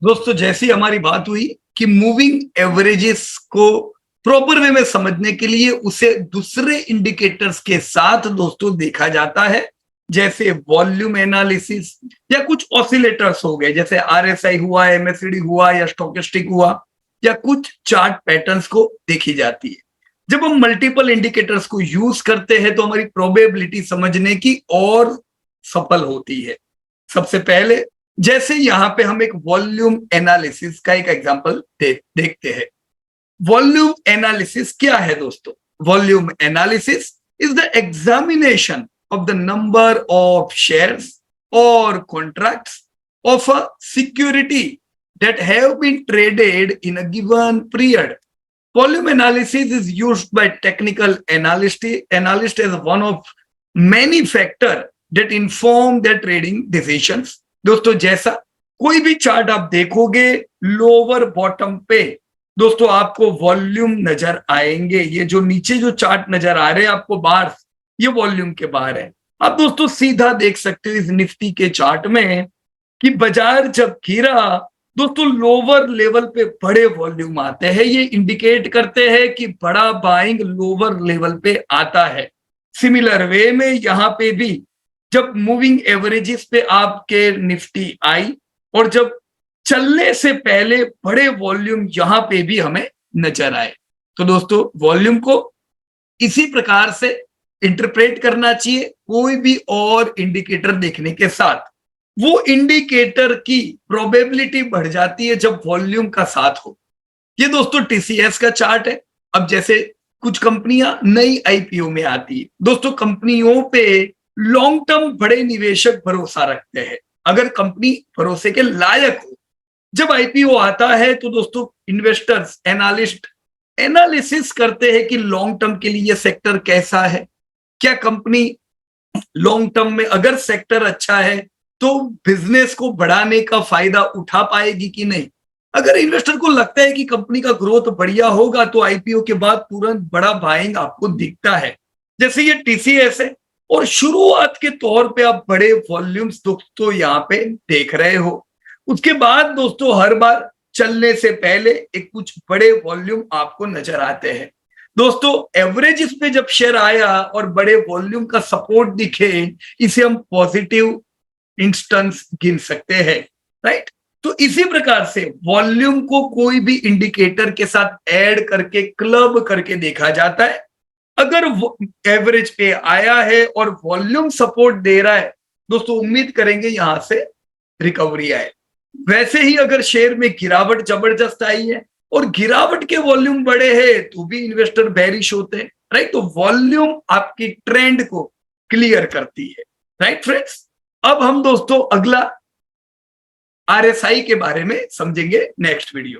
दोस्तों जैसी हमारी बात हुई कि मूविंग एवरेजेस को प्रॉपर वे में समझने के लिए उसे दूसरे इंडिकेटर्स के साथ दोस्तों देखा जाता है, जैसे वॉल्यूम एनालिसिस या कुछ ऑसिलेटर्स हो गए, जैसे आरएसआई हुआ, एमएससीडी हुआ या स्टोकेस्टिक हुआ, या कुछ चार्ट पैटर्न्स को देखी जाती है। जब हम मल्टीपल इंडिकेटर्स को यूज करते हैं तो हमारी प्रोबेबिलिटी समझने की और सफल होती है। सबसे पहले जैसे यहां पे हम एक वॉल्यूम एनालिसिस का एक एग्जांपल देखते हैं। वॉल्यूम एनालिसिस क्या है दोस्तों? Volume analysis is the examination of the number of shares और contracts of a security that have been traded in a given period. Volume analysis is used by technical analysts as one of many factors that inform their trading decisions. दोस्तों जैसा कोई भी chart आप देखोगे, lower bottom पे दोस्तों आपको volume नजर आएंगे। ये जो नीचे जो चार्ट नजर आ रहे हैं आपको बार, ये वॉल्यूम के बार है। आप दोस्तों सीधा देख सकते हो इस निफ्टी के चार्ट में कि बाजार जब गिरा दोस्तों लोअर लेवल पे बड़े वॉल्यूम आते हैं। ये इंडिकेट करते हैं कि बड़ा बाइंग लोअर लेवल पे आता है। सिमिलर वे में यहां पे भी जब मूविंग एवरेजेस पे आपके निफ्टी आई और जब चलने से पहले बड़े वॉल्यूम यहां पे भी हमें नजर आए, तो दोस्तों वॉल्यूम को इसी प्रकार से इंटरप्रेट करना चाहिए कोई भी और इंडिकेटर देखने के साथ। वो इंडिकेटर की प्रोबेबिलिटी बढ़ जाती है जब वॉल्यूम का साथ हो। ये दोस्तों टीसीएस का चार्ट है। अब जैसे कुछ कंपनियां नई आईपीओ में आती है दोस्तों, कंपनियों पे लॉन्ग टर्म बड़े निवेशक भरोसा रखते हैं। अगर कंपनी भरोसे के लायक हो, जब आईपीओ आता है तो दोस्तों इन्वेस्टर्स एनालिस्ट एनालिसिस करते हैं कि लॉन्ग टर्म के लिए सेक्टर कैसा है, क्या कंपनी लॉन्ग टर्म में अगर सेक्टर अच्छा है तो बिजनेस को बढ़ाने का फायदा उठा पाएगी कि नहीं। अगर इन्वेस्टर को लगता है कि कंपनी का ग्रोथ बढ़िया होगा तो आईपीओ के बाद तुरंत बड़ा बाइंग आपको दिखता है, जैसे ये टीसीएस है। और शुरुआत के तौर पे आप बड़े वॉल्यूम्स दोस्तों यहाँ पे देख रहे हो। उसके बाद दोस्तों हर बार चलने से पहले एक कुछ बड़े वॉल्यूम आपको नजर आते हैं। दोस्तों एवरेज पे जब शेयर आया और बड़े वॉल्यूम का सपोर्ट दिखे, इसे हम पॉजिटिव इंस्टेंस गिन सकते हैं, राइट। तो इसी प्रकार से वॉल्यूम को कोई भी इंडिकेटर के साथ ऐड करके क्लब करके देखा जाता है। अगर एवरेज पे आया है और वॉल्यूम सपोर्ट दे रहा है दोस्तों, उम्मीद करेंगे यहां से रिकवरी आए। वैसे ही अगर शेयर में गिरावट जबरदस्त आई है और गिरावट के वॉल्यूम बड़े हैं तो भी इन्वेस्टर बेरिश होते हैं, राइट। तो वॉल्यूम आपकी ट्रेंड को क्लियर करती है, राइट फ्रेंड्स। अब हम दोस्तों अगला आरएसआई के बारे में समझेंगे नेक्स्ट वीडियो।